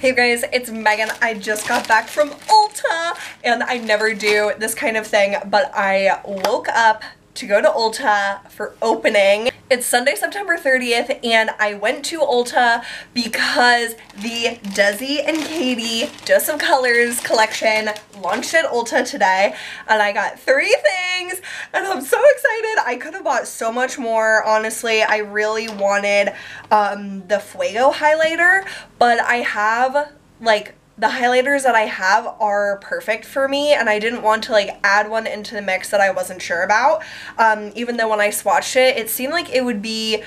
Hey guys, it's Megan. I just got back from Ulta, and I never do this kind of thing, but I woke up to go to Ulta for opening. It's Sunday, September 30th, and I went to Ulta because the Desi and Katy Dose of Colors collection launched at Ulta today, and I got 3 things, and I'm so excited. I could have bought so much more, honestly. I really wanted the Fuego highlighter, but I have, like, the highlighters that I have are perfect for me, and I didn't want to like add one into the mix that I wasn't sure about, even though when I swatched it, it seemed like it would be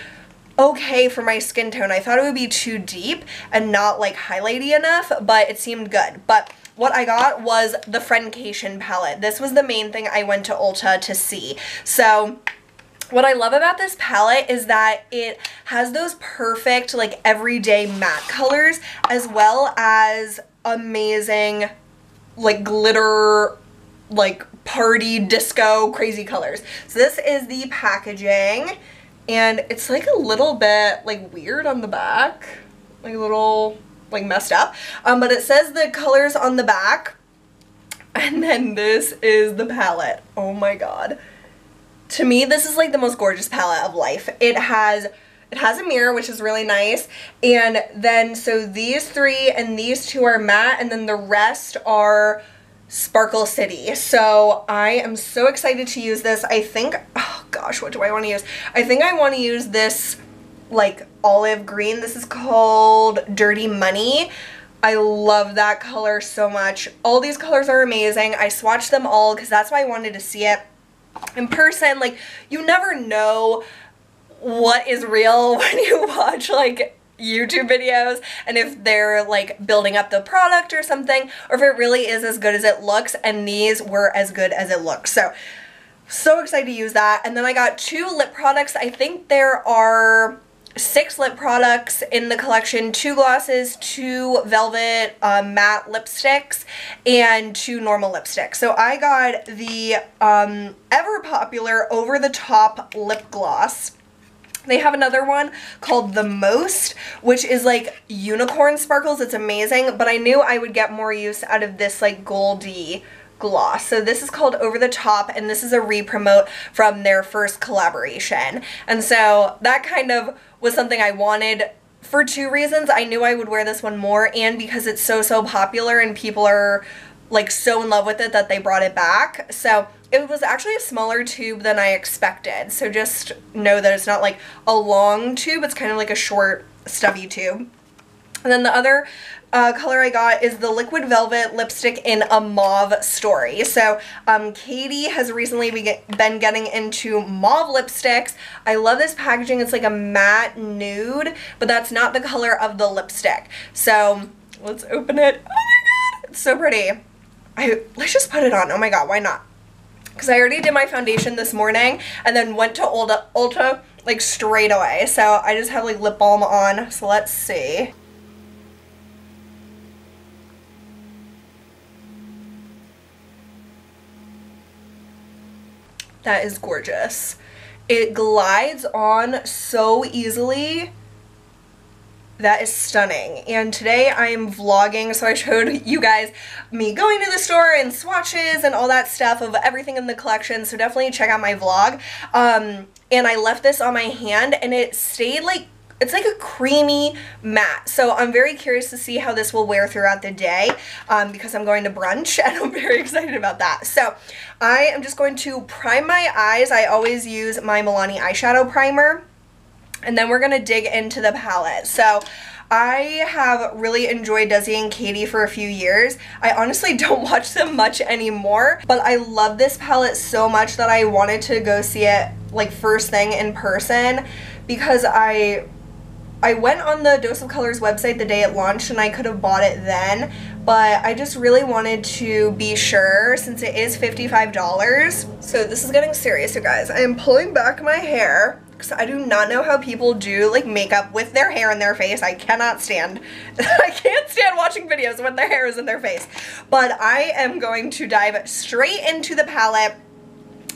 okay for my skin tone. I thought it would be too deep and not like highlighty enough, but it seemed good. But what I got was the Friendcation palette. This was the main thing I went to Ulta to see. So what I love about this palette is that it has those perfect like everyday matte colors, as well as amazing like glitter, like party disco crazy colors. So this is the packaging, and it's like a little bit like weird on the back, like a little like messed up, but it says the colors on the back, and then this is the palette. Oh my god. To me, this is like the most gorgeous palette of life. It has a mirror, which is really nice, and then so these 3 and these 2 are matte, and then the rest are Sparkle City. So I am so excited to use this. I think, oh gosh, what do I want to use? I think I want to use this like olive green. This is called Dirty Money. I love that color so much. All these colors are amazing. I swatched them all because that's why I wanted to see it in person. Like, you never know what is real when you watch like YouTube videos, and if they're like building up the product or something, or if it really is as good as it looks, and these were as good as it looks. So excited to use that. And then I got 2 lip products. I think there are 6 lip products in the collection, 2 glosses, 2 velvet matte lipsticks, and 2 normal lipsticks. So I got the ever popular Over the Top lip gloss. They have another one called The Most, which is like unicorn sparkles. It's amazing, but I knew I would get more use out of this like goldy gloss. So this is called Over the Top, and this is a re-promote from their first collaboration. And so that kind of was something I wanted for 2 reasons. I knew I would wear this one more, and because it's so popular and people are like so in love with it that they brought it back. So it was actually a smaller tube than I expected. So just know that it's not like a long tube, it's kind of like a short stubby tube. And then the other color I got is the Liquid Velvet lipstick in a mauve story. So Katy has recently been getting into mauve lipsticks. I love this packaging. It's like a matte nude, but that's not the color of the lipstick. So let's open it. Oh my god, it's so pretty. Let's just put it on. Oh my god, why not? Because I already did my foundation this morning and then went to Ulta like straight away. So I just have like lip balm on. So let's see. That is gorgeous. It glides on so easily. That is stunning. And today I am vlogging, so I showed you guys me going to the store and swatches and all that stuff of everything in the collection, so definitely check out my vlog. And I left this on my hand, and it stayed like, it's like a creamy matte. So I'm very curious to see how this will wear throughout the day, because I'm going to brunch, and I'm very excited about that. So I am just going to prime my eyes. I always use my Milani eyeshadow primer. And then we're going to dig into the palette. So I have really enjoyed Desi and Katy for a few years. I honestly don't watch them much anymore, but I love this palette so much that I wanted to go see it like first thing in person, because I went on the Dose of Colors website the day it launched, and I could have bought it then, but I just really wanted to be sure since it is $55. So this is getting serious, you guys. I am pulling back my hair because I do not know how people do like makeup with their hair in their face. I cannot stand, I can't stand watching videos when their hair is in their face. But I am going to dive straight into the palette.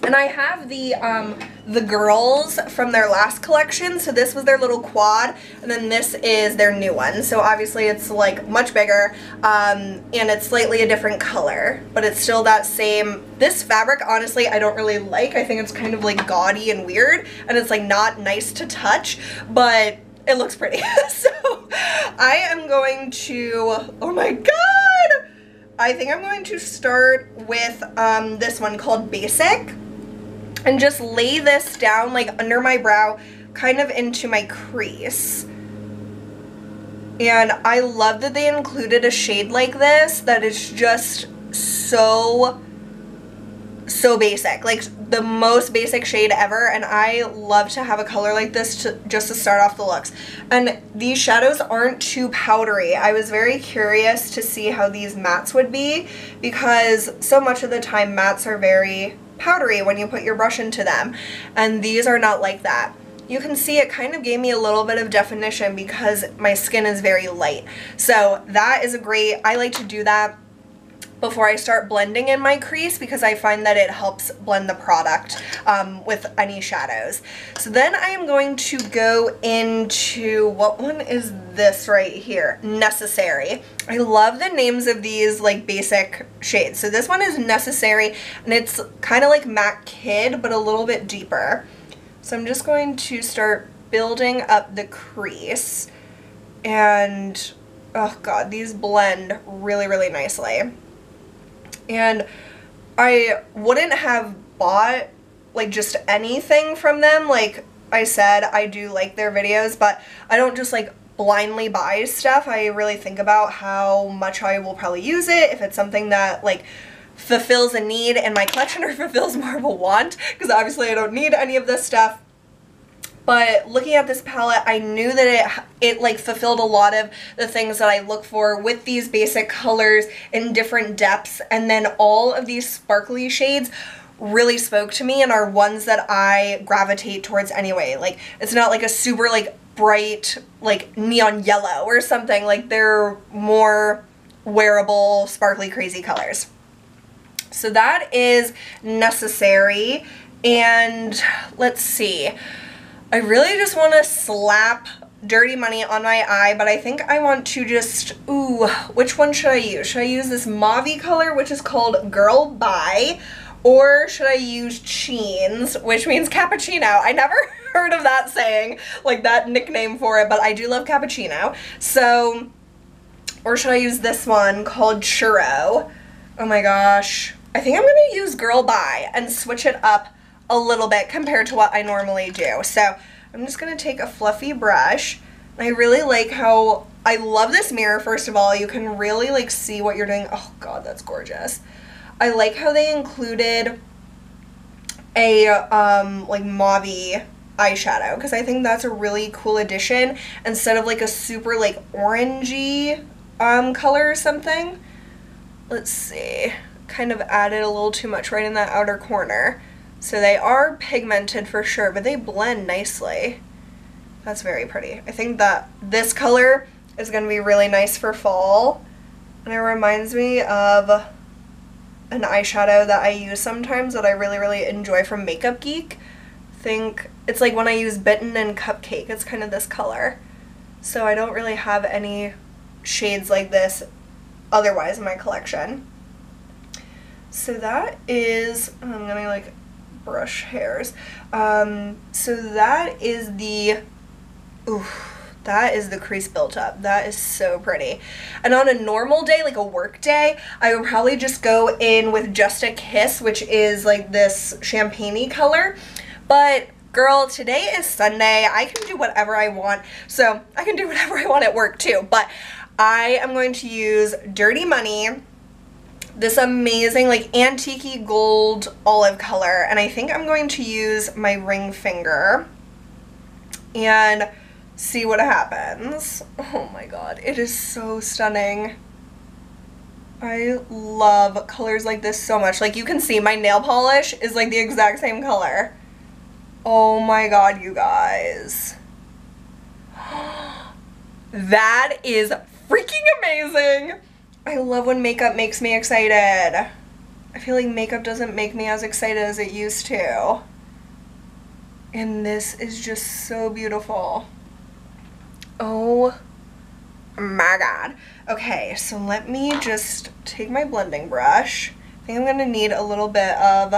And I have the girls from their last collection. So this was their little quad, and then this is their new one. So obviously it's like much bigger, and it's slightly a different color, but it's still that same. This fabric, honestly, I don't really like. I think it's kind of like gaudy and weird, and it's like not nice to touch, but it looks pretty. So I am going to, oh my God, I think I'm going to start with this one called Basic, and just lay this down like under my brow, kind of into my crease. And I love that they included a shade like this that is just so basic, like the most basic shade ever, and I love to have a color like this just to start off the looks. And these shadows aren't too powdery. I was very curious to see how these mattes would be, because so much of the time mattes are very powdery when you put your brush into them, and these are not like that. You can see it kind of gave me a little bit of definition because my skin is very light. So that is a great, I like to do that before I start blending in my crease, because I find that it helps blend the product with any shadows. So then I am going to go into, what one is this right here? Necessary. I love the names of these like basic shades. So this one is Necessary, and it's kind of like Matte Kid, but a little bit deeper. So I'm just going to start building up the crease, and oh God, these blend really, really nicely. And I wouldn't have bought like just anything from them. Like I said, I do like their videos, but I don't just like blindly buy stuff. I really think about how much I will probably use it, if it's something that like fulfills a need in my collection or fulfills more of a want, because obviously I don't need any of this stuff. But looking at this palette, I knew that it like fulfilled a lot of the things that I look for with these basic colors in different depths, and then all of these sparkly shades really spoke to me and are ones that I gravitate towards anyway. Like it's not like a super like bright like neon yellow or something. Like they're more wearable, sparkly, crazy colors. So that is Necessary. And let's see, I really just want to slap Dirty Money on my eye, but I think I want to just, ooh, which one should I use? Should I use this mauve color, which is called Girl Bye, or should I use Cheens, which means cappuccino? I never heard of that saying, like that nickname for it, but I do love cappuccino. So, or should I use this one called Churro? Oh my gosh. I think I'm going to use Girl Bye and switch it up a little bit compared to what I normally do. So I'm just going to take a fluffy brush. I really like how, I love this mirror, first of all. You can really like see what you're doing. Oh God, that's gorgeous. I like how they included a like mauve eyeshadow, because I think that's a really cool addition instead of like a super like orangey color or something. Let's see, kind of added a little too much right in that outer corner. So they are pigmented for sure, but they blend nicely. That's very pretty. I think that this color is going to be really nice for fall, and it reminds me of an eyeshadow that I use sometimes that I really, really enjoy from Makeup Geek. I think it's like when I use Bitten and Cupcake, it's kind of this color. So I don't really have any shades like this otherwise in my collection. So that is, I'm gonna like brush hairs. So that is the, that is the crease built up. That is so pretty. And on a normal day, like a work day, I would probably just go in with Just a Kiss, which is like this champagne-y color. But girl, today is Sunday. I can do whatever I want. So I can do whatever I want at work too. But I am going to use Dirty Money, this amazing like antique gold olive color, and I think I'm going to use my ring finger and see what happens. Oh my god, it is so stunning. I love colors like this so much. Like you can see my nail polish is like the exact same color. Oh my god, you guys. That is freaking amazing. I love when makeup makes me excited. I feel like makeup doesn't make me as excited as it used to. And this is just so beautiful. Oh my god. Okay, so let me just take my blending brush. I think I'm gonna need a little bit of,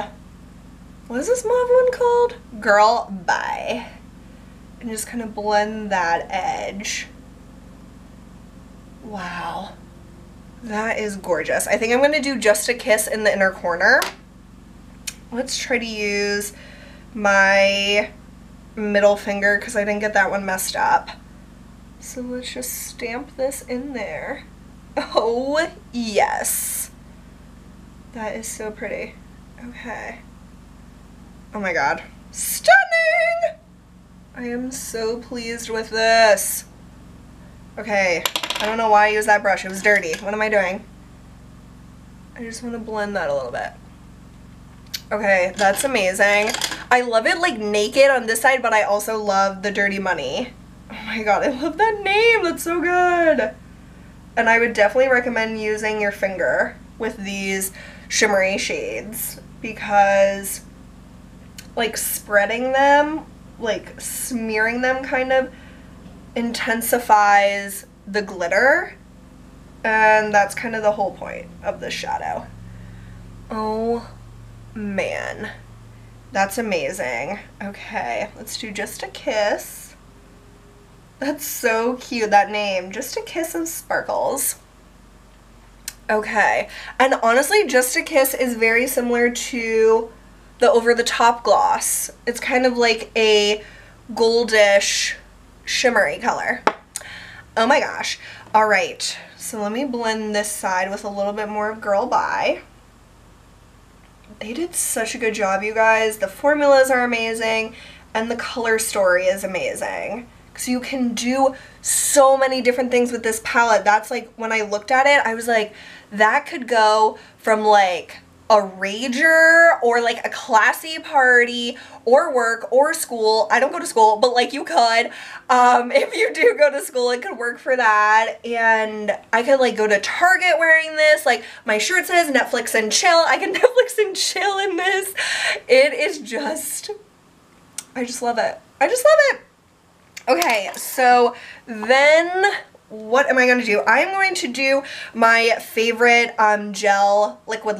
what is this mauve one called? Girl Bye. And just kind of blend that edge. Wow. That is gorgeous. I think I'm gonna do Just a Kiss in the inner corner. Let's try to use my middle finger because I didn't get that one messed up. So let's just stamp this in there. Oh, yes. That is so pretty. Okay. Oh my god. Stunning! I am so pleased with this. Okay. I don't know why I used that brush. It was dirty. What am I doing? I just want to blend that a little bit. Okay, that's amazing. I love it like naked on this side, but I also love the Dirty Money. Oh my god, I love that name. That's so good. And I would definitely recommend using your finger with these shimmery shades because like spreading them, like smearing them kind of intensifies the glitter, and that's kind of the whole point of this shadow. Oh man, that's amazing. Okay, let's do Just a Kiss. That's so cute, that name, Just a Kiss of Sparkles. Okay, and honestly Just a Kiss is very similar to the Over the Top gloss. It's kind of like a goldish shimmery color. Oh my gosh. All right, so let me blend this side with a little bit more of Girl Bye. They did such a good job, you guys. The formulas are amazing and the color story is amazing. So you can do so many different things with this palette. That's like, when I looked at it, I was like, that could go from like a rager or like a classy party or work or school. I don't go to school, but like you could. If you do go to school, it could work for that. And I could like go to Target wearing this. Like my shirt says Netflix and chill. I can Netflix and chill in this. It is just, I just love it. I just love it. Okay, so then what am I going to do? I am going to do my favorite gel liquid.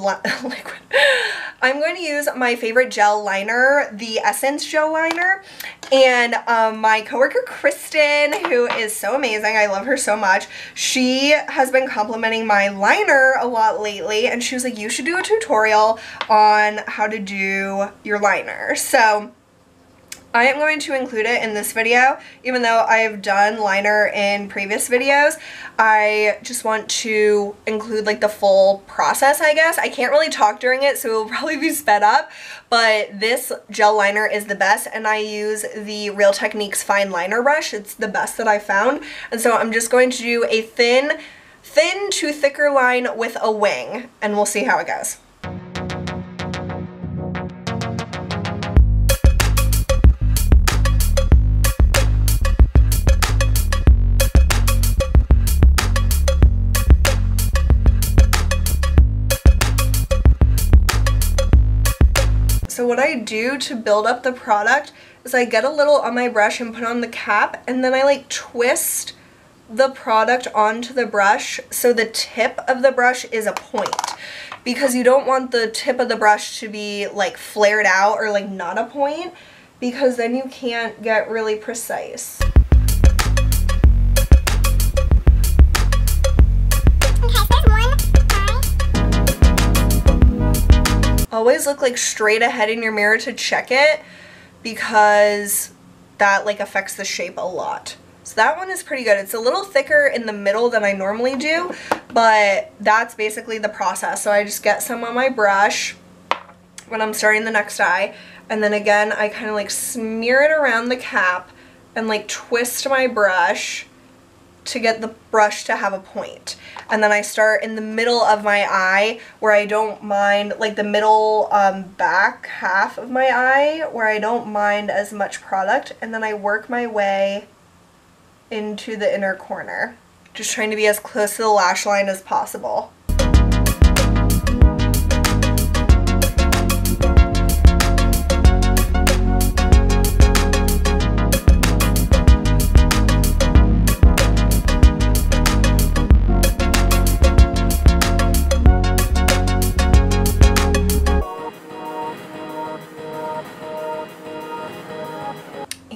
I'm going to use my favorite gel liner, the Essence gel liner, and my coworker Kristen, who is so amazing, I love her so much, she has been complimenting my liner a lot lately, and she was like, you should do a tutorial on how to do your liner. So I am going to include it in this video, even though I've done liner in previous videos. I just want to include like the full process, I guess. I can't really talk during it, so it will probably be sped up, but this gel liner is the best, and I use the Real Techniques fine liner brush. It's the best that I found, and so I'm just going to do a thin to thicker line with a wing, and we'll see how it goes. So what I do to build up the product is I get a little on my brush and put on the cap, and then I like twist the product onto the brush so the tip of the brush is a point, because you don't want the tip of the brush to be like flared out or like not a point, because then you can't get really precise. Always look like straight ahead in your mirror to check it, because that like affects the shape a lot. So that one is pretty good. It's a little thicker in the middle than I normally do, but that's basically the process. So I just get some on my brush when I'm starting the next eye, and then again I kind of like smear it around the cap and like twist my brush to get the brush to have a point. And then I start in the middle of my eye where I don't mind, like the middle back half of my eye where I don't mind as much product, and then I work my way into the inner corner, just trying to be as close to the lash line as possible.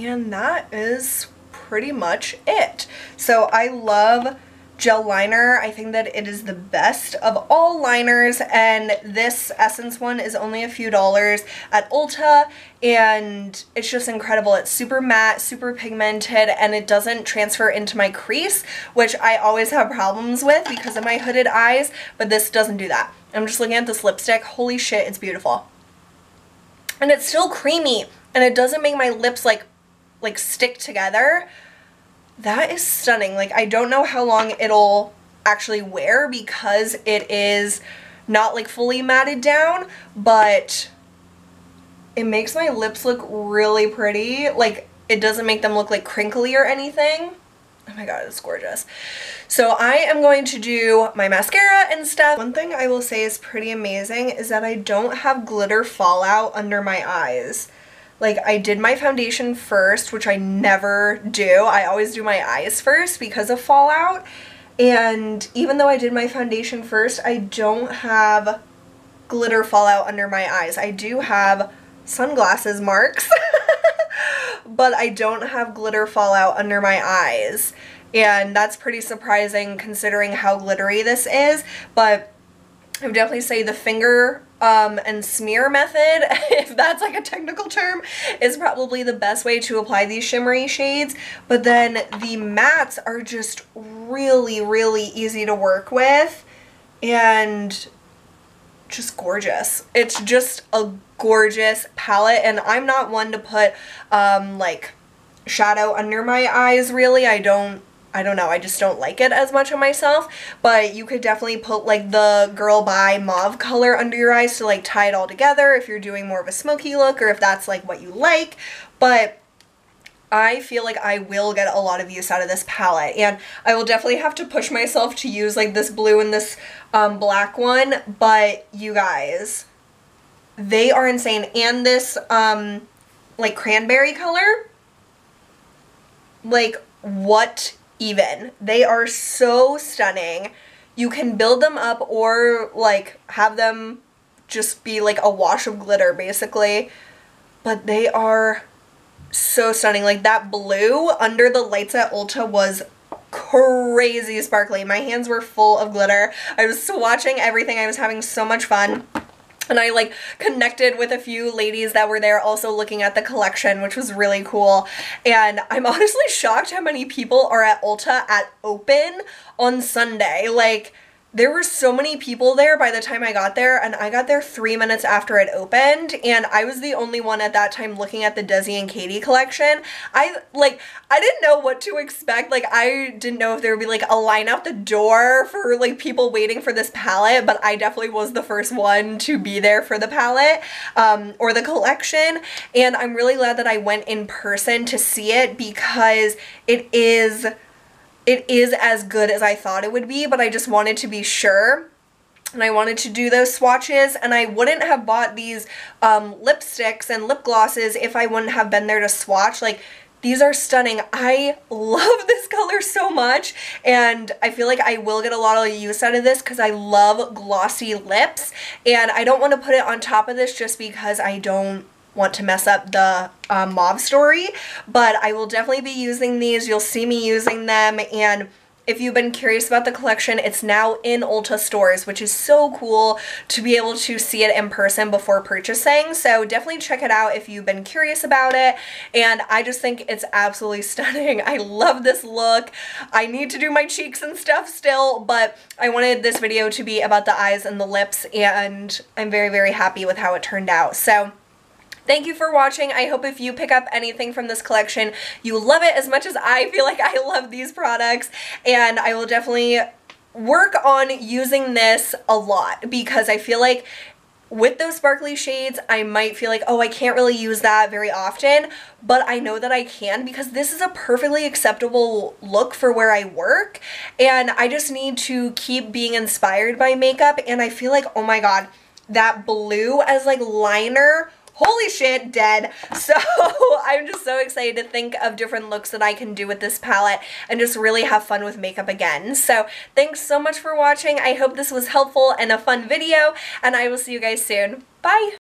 And that is pretty much it. So I love gel liner. I think that it is the best of all liners, and this Essence one is only a few dollars at Ulta, and it's just incredible. It's super matte, super pigmented, and it doesn't transfer into my crease, which I always have problems with because of my hooded eyes, but this doesn't do that. I'm just looking at this lipstick. Holy shit, it's beautiful. And it's still creamy, and it doesn't make my lips like stick together. That is stunning. Like, I don't know how long it'll actually wear because it is not like fully matted down, but it makes my lips look really pretty. Like, it doesn't make them look like crinkly or anything. Oh my god, it's gorgeous. So I am going to do my mascara and stuff. One thing I will say is pretty amazing is that I don't have glitter fallout under my eyes. Like, I did my foundation first, which I never do. I always do my eyes first because of fallout. And even though I did my foundation first, I don't have glitter fallout under my eyes. I do have sunglasses marks, but I don't have glitter fallout under my eyes. And that's pretty surprising considering how glittery this is. But I would definitely say the finger and smear method, if that's like a technical term, is probably the best way to apply these shimmery shades. But then the mattes are just really, really easy to work with and just gorgeous. It's just a gorgeous palette, and I'm not one to put like shadow under my eyes really. I don't know, I just don't like it as much on myself, but you could definitely put like the Girl Bye mauve color under your eyes to like tie it all together if you're doing more of a smoky look or if that's like what you like. But I feel like I will get a lot of use out of this palette, and I will definitely have to push myself to use like this blue and this black one, but you guys, they are insane. And this like cranberry color, like what even? They are so stunning. You can build them up or like have them just be like a wash of glitter basically, but they are so stunning. Like that blue under the lights at Ulta was crazy sparkly. My hands were full of glitter. I was swatching everything. I was having so much fun. And I like connected with a few ladies that were there also looking at the collection, which was really cool. And I'm honestly shocked how many people are at Ulta at open on Sunday. Like, there were so many people there by the time I got there, and I got there 3 minutes after it opened, and I was the only one at that time looking at the Desi and Katy collection. I didn't know what to expect. Like, I didn't know if there would be like a line out the door for like people waiting for this palette, but I definitely was the first one to be there for the palette or the collection, and I'm really glad that I went in person to see it because it is as good as I thought it would be, but I just wanted to be sure. And I wanted to do those swatches, and I wouldn't have bought these lipsticks and lip glosses if I wouldn't have been there to swatch. Like, these are stunning. I love this color so much, and I feel like I will get a lot of use out of this because I love glossy lips, and I don't want to put it on top of this just because I don't want to mess up the mauve story, but I will definitely be using these. You'll see me using them, and if you've been curious about the collection, it's now in Ulta stores, which is so cool to be able to see it in person before purchasing. So definitely check it out if you've been curious about it, and I just think it's absolutely stunning. I love this look. I need to do my cheeks and stuff still, but I wanted this video to be about the eyes and the lips, and I'm very, very happy with how it turned out. So thank you for watching. I hope if you pick up anything from this collection, you love it as much as I feel like I love these products, and I will definitely work on using this a lot because I feel like with those sparkly shades, I might feel like, oh, I can't really use that very often, but I know that I can because this is a perfectly acceptable look for where I work, and I just need to keep being inspired by makeup, and I feel like, oh my god, that blue as like liner, holy shit, dead. So I'm just so excited to think of different looks that I can do with this palette and just really have fun with makeup again. So thanks so much for watching. I hope this was helpful and a fun video, and I will see you guys soon. Bye!